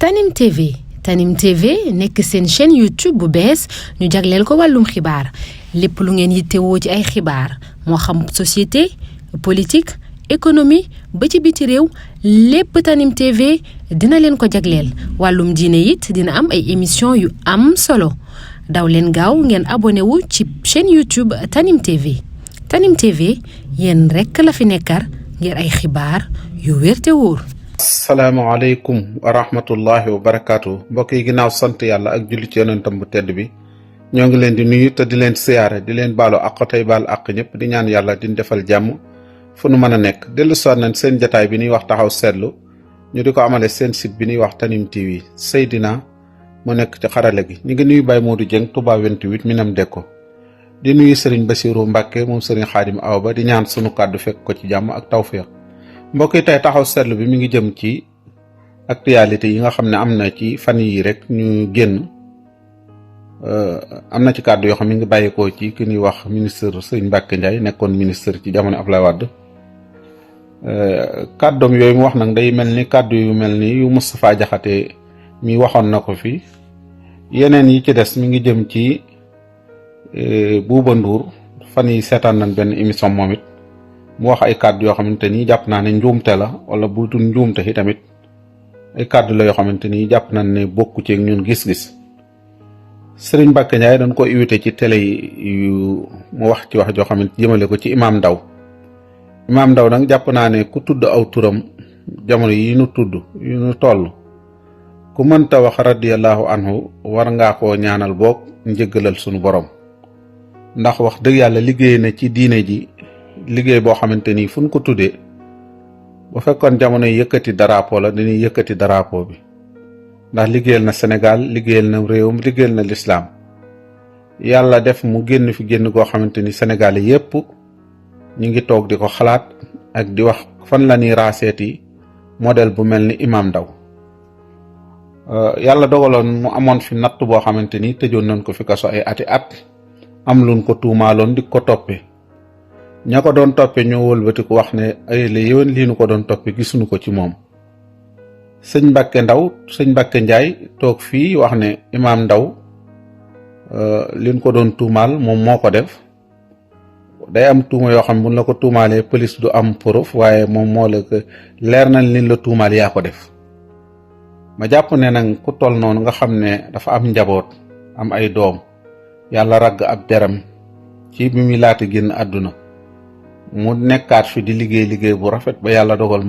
Tanim TV Tanim TV nekk seen chaîne YouTube bu bees ñu jagleel ko wàllum xibaar lépp lu ngeen yittewoo ci ay xibaar moo xam société politique économie ba ci biti réew lépp Tanim TV dina leen ko jagleel wàllum diine it dina am ay émission yu am solo daw leen gaaw ngeen abonné wu ci chaîne YouTube Tanim TV Tanim TV yéen rekk la fi nekkar ngir ay xibaar yu wér te wóor. asalaamaaleykum wa rahmatullahi wa barakaatu mbokk yi ginnaaw sant yàlla ak julli ci yonentam bu tedd bi ñoo ngi leen di nuyu te di leen siyaare di leen baalu àq tey baal àq ñëpp di ñaan yàlla di defal jàmm fu nu mën a nekk dellu soit nañ seen jataay bi ñuy wax taxaw seetlu ñu di ko amale seen site bi ñuy wax Tanim TV Seydina mu nekk ci xarale gi ñu ngi nuyu Baye Modou Dieng Touba 28 Minam Dekko di nuyu Serigne Bassirou Mbacke moom Serigne Khadim Awa Ba di ñaan sunu kàddu fekk ko ci jàmm ak tawféex mbokk yi tey taxaw seetlu bi mi ngi jëm ci actualité yi nga xam ne am na ci fan yi rek ñu génn am na ci kàddu yoo xam ne mi ngi bàyyikoo ci ki ñuy wax ministre Serigne Mbacké Ndiaye nekkoon ministre ci jamono Abdoulaye Wade kàddoom yooyu mu wax nag day mel ni kàddu yu mel ni yu Moustapha Diakhaté mi waxoon na ko fi yeneen yi ci des mi ngi jëm ci Bouba Ndour fan yi seetaan nañ benn émission moom it mu wax ay kàddu yoo xamante ni jàpp naa ne njuumte la wala bu dul njuumte yi tamit ay kàddu la yoo xamante ni jàpp nañ ne bokku ci ñun gis-gis Serigne Mbacké Ndiaye dañ ko invité ci télé yu mu wax ci wax joo xamante jëmale ko ci Imam Ndaw nag jàpp naa ne ku tudd aw turam jamono yi nu tudd yu nu toll ku mënta wax radiyallahu anhu war ngaa koo ñaanal boog njëggalal sunu borom ndax wax dëgg yàlla liggéey na ci diine ji liggéey boo xamante ni fu ñu ko tuddee bu fekkoon jamono yëkkati drapeau la dañuy yëkkati drapeau bi ndax liggéeyal na Sénégal liggéeyal na réewum liggéeyal na lislaam yàlla def mu génn fi génn goo xamante ni Sénégal yépp ñu ngi toog di ko xalaat ak di wax fan la ñuy raaseeti modèle bu mel ni Imam Ndaw yàlla dogaloon mu amoon fi natt boo xamante ni tëjoon nañ ko fi kaso ay ati at am luñ ko tuumaaloon di ko toppee ña ko doon toppe ñoo wëlbati ko wax ne ay la yéwén lii nu ko doon toppe gisuñu ko ci moom sëñ Mbacké Ndiaye toog fii wax ne Imam Ndaw liñ ko doon tuumaal moom moo ko def day am tuuma yoo xam ne buñ la ko tuumaalee police du am preuve waaye moom moo la ko leer nañ liñ la tuumaal yaa ko def ma jàpp ne nag ku toll noonu nga xam ne dafa am njaboot am ay doom yàlla ragg ab deram ci bi muy laata génn àdduna mu nekkaat fi di liggéey bu rafet ba yàlla dogal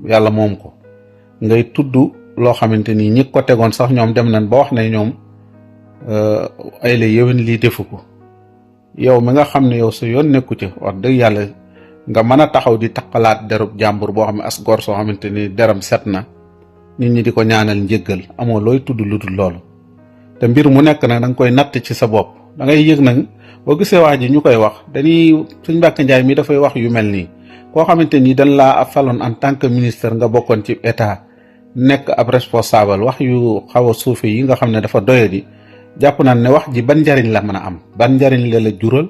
yàlla moom ko ngay tudd loo xamante ni ñi ko tegoon sax ñoom dem nañ ba wax ne ñoom ay la yéwén lii defu ko yow mi nga xam ne yow sa yoon nekku ci wax dëgg yàlla nga mën a taxaw di taqalaat derub jàmbur boo xam ne as gor soo xamante ni deram set na nit ñi di ko ñaanal njëggal amoo looy tudd lu dul loolu te mbir mu nekk nag da nga koy natt ci sa bopp da ngay yëg nag boo gisee wax ji ñu koy wax dañuy Serigne Mbacké Ndiaye mi dafay wax yu mel nii koo xamante ni dañ laa faloon en tant que ministre nga bokkoon ci état nekk ab responsable wax yu xaw a suufe yi nga xam ne dafa doyadi jàpp naan ne wax ji ban njariñ la mën a am ban njariñ la jural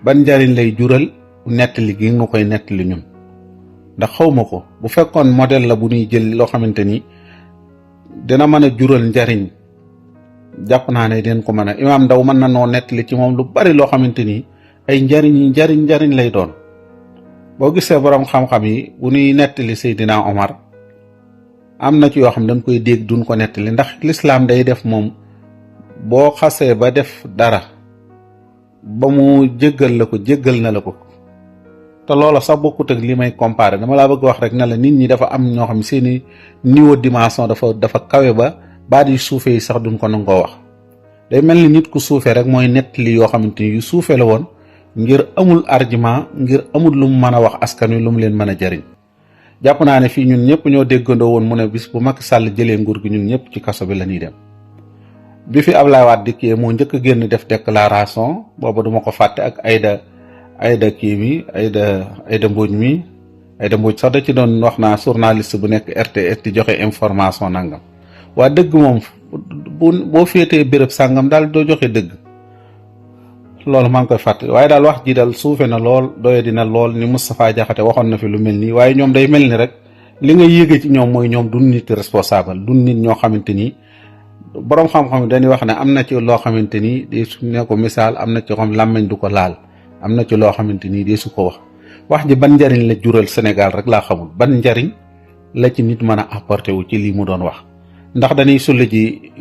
ban njariñ lay jural nettali gi nga koy nettali ñun ndax xawma ko bu fekkoon modèle la bu ñuy jël loo xamante ni dina mën a jural njariñ jàpp naa ne den ko mën a Imam Ndaw mën na noo nettali ci moom lu bari loo xamante ni ay njariñ lay doon boo gisee borom xam-xam yi bu ñuy nettali Seydina Omar am na ci yoo xam dañ koy dégg duñ ko nettali ndax lislaam day def moom boo xasee ba def dara ba mu jéggal na la ko te loola sax bokkut ak li may comparer dama laa bëgg wax rek ne la nit ñi dafa am ñoo xam seeni niveau dimension dafa kawe ba baat yu suufe yi sax duñ ko nangoo wax day mel ni nit ku suufe rek mooy nettali yoo xamante ni yu suufe la woon ngir amul argument ngir amul lu mu mën a wax askan wi lu mu leen mën a jariñ jàpp naa ne fii ñun ñëpp ñoo déggandoo woon mu ne bis bu Macky Sall jëlee nguur gi ñun ñëpp ci kaso bi la ñuy dem bi fi Abdoulaye Wade dikkee moo njëkk a génn def déclaration boobu duma ko fàtte ak Aïda kii mi Aïda Mbodj sax da ci doon wax naa journaliste bu nekk RTS di joxe information nangam waa dëgg moom boo féetee béréb sàngam daal doo joxe dëgg loolu maa ngi koy fàtte waaye daal wax ji daal suufe na lool doye dina lool ni Moustapha Diakhaté waxoon na fi lu mel nii waaye ñoom day mel ni rek li nga yéege ci ñoom mooy ñoom du nit responsable du nit ñoo xamante ni boroom xam-xam dañuy wax ne am na ci loo xamante ni de su ne ko misaal am na ci xam làmmeñ du ko laal am na ci loo xamante ni de su ko wax ji ban njariñ la jural Sénégal rek laa xamul ban njariñ la ci nit mën a apporté wu ci lii mu doon wax. ndax dañuy sulle ji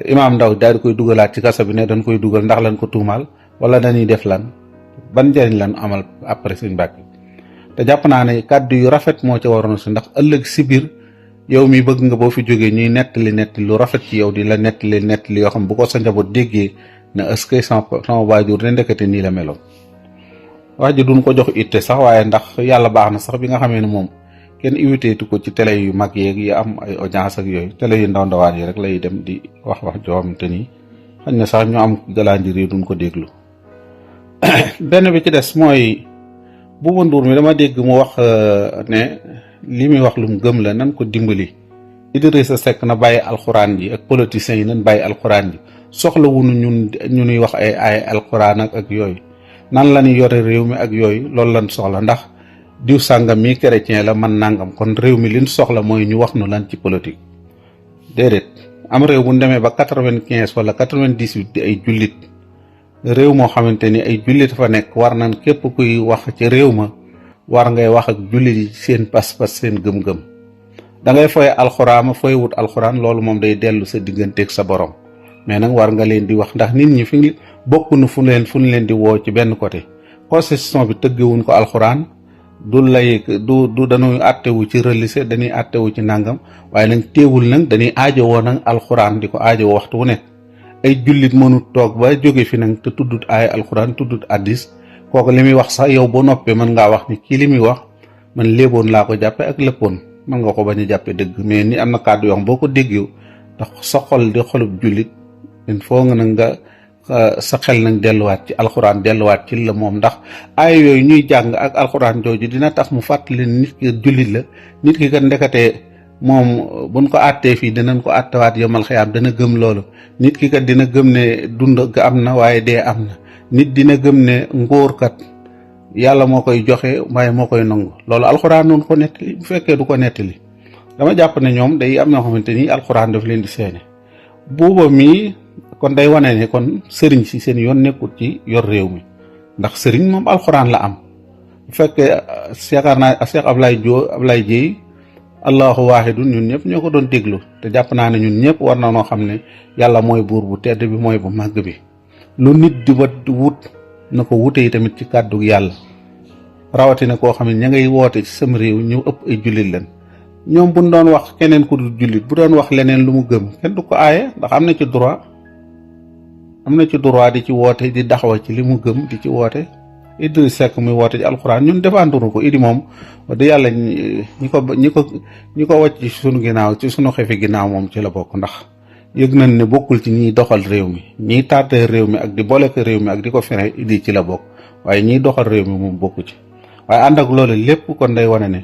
Imaam Ndaw daal di koy dugalaat ci kaso bi ne dañ koy dugal ndax lan ko tuumaal wala dañuy def lan ban njariñ lan amal après Sëñ Mbàkke te jàpp naa ne kàddu yu rafet moo ca waroon si ndax ëllëg si biir yow mi bëgg nga boo fi jógee ñuy nettali lu rafet ci yow di la nettali yoo xam bu ko sa njaboot déggee ne est-ce que sama waajur ne ndekete nii la meloon. wax ji duñ ko jox itte sax waaye ndax yàlla baax na sax bi nga xamee ne moom kenn invité ko ci télé yu mag yeeg yi am ay audience ak yooyu télé yu ndawaan yi rek lay dem di wax joo xamante ni xañ na sax ñu am galaandir yi duñ ko déglu. benn bi ci des mooy Bouba Ndour mi dama dégg mu wax ne li muy wax lu mu gëm la nan ko dimbali. Idrissa Seck na bàyyi alxuraan ji ak politiciens yi nan bàyyi alxuraan ji soxla wunu ñu ñuy wax ay alxuraan ak yooyu nan la ñuy yore réew mi ak yooyu loolu lan soxla ndax diw sàngam mi chrétien la man nangam kon réew mi liñ soxla mooy ñu wax nu lan ci politique. déedéet am réew bu ñu demee ba 95 wala 98 di ay jullit réew moo xamante ni ay jullit fa nekk war nañ képp kuy wax ci réew ma war ngay wax ak jullit yi seen pas-pas seen gëm-gëm. da ngay fooy alxuraan fooy wut alxuraan loolu moom day dellu sa digganteeg sa borom mais nag war nga leen di wax ndax nit ñi fi bokkunu fu ñu leen di woo ci benn côté. constitution bi tëggewuñ ko alxuraan du dañuy àttewu ci religieux dañuy àttewu ci nangam waaye nag teewul nag dañuy aajowoo nag alxuraan di ko aajowoo waxtu wu nekk. ay jullit mënut toog ba jóge fi nag te tuddut ay alxuraan tuddut addis kooku li muy wax sax yow boo noppee mën ngaa wax ni kii li muy wax man léeboon laa ko jàppe ak léppoon mën nga ko bañ a jàppe dëgg mais ni am na kàddu yoo xam boo ko déggee ndax sa xol di xolub jullit il faut nga nag nga sa xel nag delluwaat ci alxuraan delluwaat ci la moom ndax ay yooyu ñuy jàng ak alxuraan jooju dina tax mu fàttali nit ki jullit la nit ki kat ndekatee moom buñ ko àttee fii dinañ ko àttewaat yomal xiyaam dana gëm loolu nit ki kat dina gëm ne dund ga am na waaye dee am na nit dina gëm ne ngóor kat yàlla moo koy joxe waaye moo koy nangu loolu alxuraan noonu ko nettali bu fekkee du ko nettali dama jàpp ne ñoom day am ñoo xamante ni alxuraan daf leen di seene Buuba mii kon day wane ne kon sëriñ si seen yoon nekkul ci yor réew mi ndax sëriñ moom alxuraan la am bu fekkee yaakaar naa Cheikh Ablaye Dieye allahu waahidun ñun ñëpp ñoo ko doon déglu te jàpp naa ne ñun ñëpp war na noo xam ne yàlla mooy buur bu tedd bi mooy bu màgg bi lu nit di wut na ko wute yi tamit ci kàddu yàlla rawatina koo xam ne ña ngay woote ci sam réew ñu ëpp ay jullit leen ñoom buñ doon wax keneen ku dul jullit bu doon wax leneen lu mu gëm kenn du ko aaye ndax am na ci droit di ci woote di daxawa ci li mu gëm di ci woote Idriss Seck muy woote ci alxuraan ñun défendre ko idi moom wax dëgg yàlla ñi ko wàcc ci sunu ginnaaw ci sunu xefi ginnaaw moom ci la bokk ndax yëg nañ ne bokkul ci ñiy doxal réew mi ñiy tardé réew mi ak di boole ko réew mi ak di ko fere idi ci la bokk waaye ñiy doxal réew mi moom bokku ci waaye ànd ak loolu lépp kon day wane ne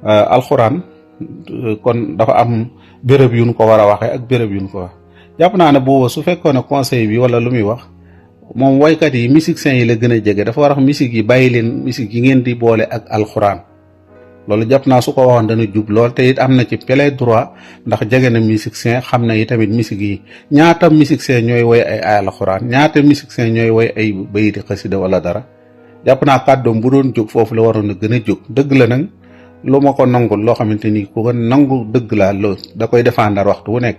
alxuraan kon dafa am béréb yu ñu ko war a waxee ak béréb yu ñu ko wax jàpp naa ne booba su fekkoon ne conseil bi wala lu muy wax moom waykat yi musiciens yi la gën a jege dafa war a wax musique yi bàyyi leen musique yi ngeen di boole ak alxuraan loolu jàpp naa su ko waxoon dana jub lool te it am na ci plein droit ndax jege na musicien xam na yi tamit musique yi ñaata musicien ñooy woy ay alxuraan ñaata musicien ñooy woy ay bayiti xasida wala dara jàpp naa kàddoom bu doon jóg foofu la waroon a gën a jóg dëgg la nag lu ma ko nangul loo xamante ni ku ko nangu dëgg laa loolu da koy défendre waxtu wu nekk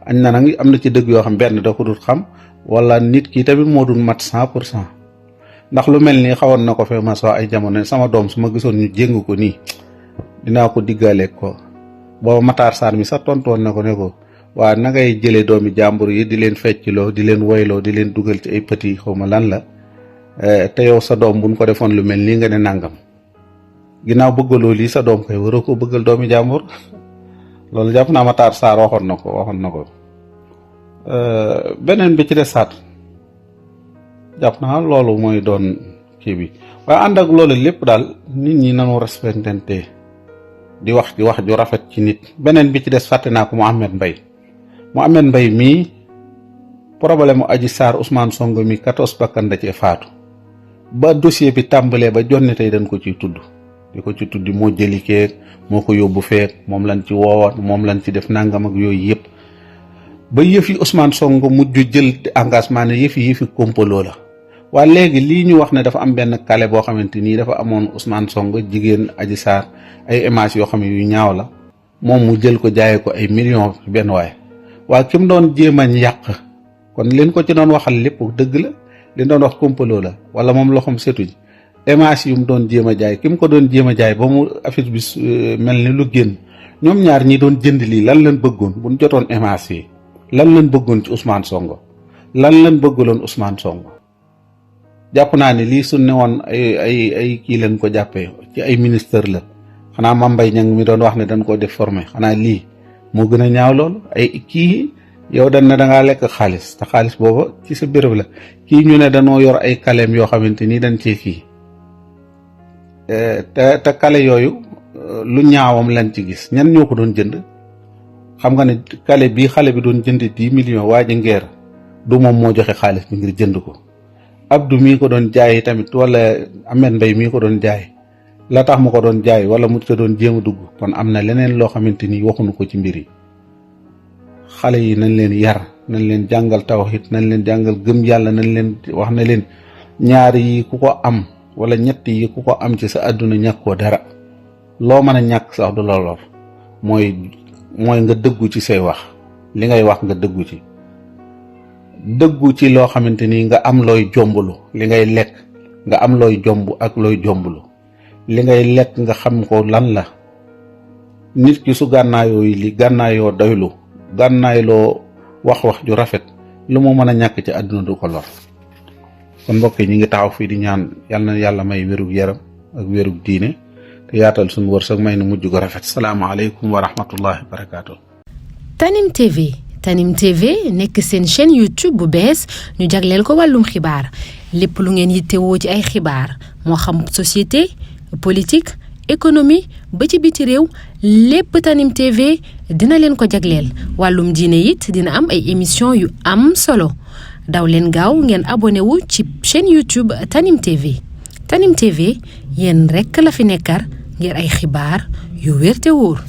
añ na nag am na ci dëgg yoo xam benn da ko dul xam wala nit ki tamit moo dul mat 100% ndax lu mel nii xawoon na ko fee ma soo ay jamono sama doom su ma gisoon ñu jéng ko nii dinaa ko diggaaleeg ko booba Matar Sarr mi sax tontoon na ko ne ko waa na ngay jëlee doomi jàmbur yi di leen feccloo di leen woyloo di leen dugal ci ay petit xaw ma lan la te yow sa doom buñ ko defoon lu mel nii nga ne nangam ginnaaw bëggaloo lii sa doom koy waroo ko bëggal doomi jàmbur loolu jàpp naa Matar Sarr waxoon na ko beneen bi ci desaat jàpp naa loolu mooy doon kii bi waaye ànd ak loolu lépp daal nit ñi nanu respectante di wax ju rafet ci nit beneen bi ci des fàtte naa ko Mouhamed Mbaye mii problème mu Adji Sarr Ousmane Sonko mi 14 bakkan da cee faatu ba dossier bi tàmbalee ba jonni tey dañ ko ciy tudd di ko ci tuddi moo jëli keeg moo ko yóbbu feek moom lañ ci woowa moom lañ ci def nangam ak yooyu yëpp ba yëf yi Ousmane Sonko mujj jël engagement ne yëf yi complot la. waa léegi lii ñu wax ne dafa am benn kale boo xamante nii dafa amoon Ousmane Sonko jigéen Adji Sarr ay images yoo xam ne yu ñaaw la moom mu jël ko jaayee ko ay millions ci benn waay waa ki mu doon jéem a yàq kon leen ko ci doon waxal lépp dëgg la li doon wax complot la wala moom loxoom setuñ images yu mu doon jéem a jaay ki mu ko doon jéem a jaay ba mu affiche bi mel ni lu génn ñoom ñaar ñi doon jënd lii lan lañ bëggoon bu ñu jotoon images yi lan lañ bëggoon ci Ousmane Sonko lan lañ bëggaloon Ousmane Sonko. jàpp naa ne lii su ne woon ay kii leen ko jàppee ci ay ministère la xanaa Mame Mbaye Niang mi doon wax ne dañ koo def formé xanaa lii moo gën a ñaaw loolu ay kii yow dañ ne dangaa lekk xaalis te xaalis booba ci sa béréb la kii ñu ne dañoo yor ay kaleem yoo xamante ni dañ cee kii te kale yooyu lu ñaawam lañ ci gis ñan ñoo ko doon jënd xam nga ne kale bii xale bi doon jënd 10 millions waa ji ngeer du moom moo joxe xaalis bi ngir jënd ko Abdou mii ko doon jaay tamit wala Ahmed Mbaye mii ko doon jaay la tax mu ko doon jaay wala mu ko doon jéem a dugg kon am na leneen loo xamante ni waxuñu ko ci mbir yi xale yi nañ leen yar nañ leen jàngal tawhid nañ leen jàngal gëm yàlla nañ leen wax na leen ñaar yi ku ko am wala ñett yi ku ko am ci sa àdduna ñàkkoo dara loo mën a ñàkk sax du looloo mooy nga dëggu ci say wax li ngay wax nga dëggu ci dëggu ci loo xamante ni nga am looy jombulu li ngay lekk nga am looy jomb ak looy jombulu li ngay lekk nga xam ko lan la nit ki su gànnaayoo yi li gànnaayoo doylu gànnaayloo wax ju rafet lu mu mën a ñàkk ci àdduna du ko lor kon mbokk yi ñi ngi taxaw fii di ñaan yal na yàlla may wérug yaram ak wérug diine te yaatal suñu wërsëg may nu mujj gu rafet salaamaaleykum wa rahmatullahi wa barakaatu. Tanim TV nekk seen chaîne YouTube bu bees ñu jagleel ko wàllum xibaar lépp lu ngeen yittewoo ci ay xibaar moo xam société politique économie ba ci biti réew lépp Tanim TV dina leen ko jagleel wàllum diine it dina am ay émission yu am solo daw leen gaaw ngeen abonné wu ci chaîne YouTube Tanim TV Tanim TV yéen rekk la fi nekkar ngir ay xibaar yu wér te wóor.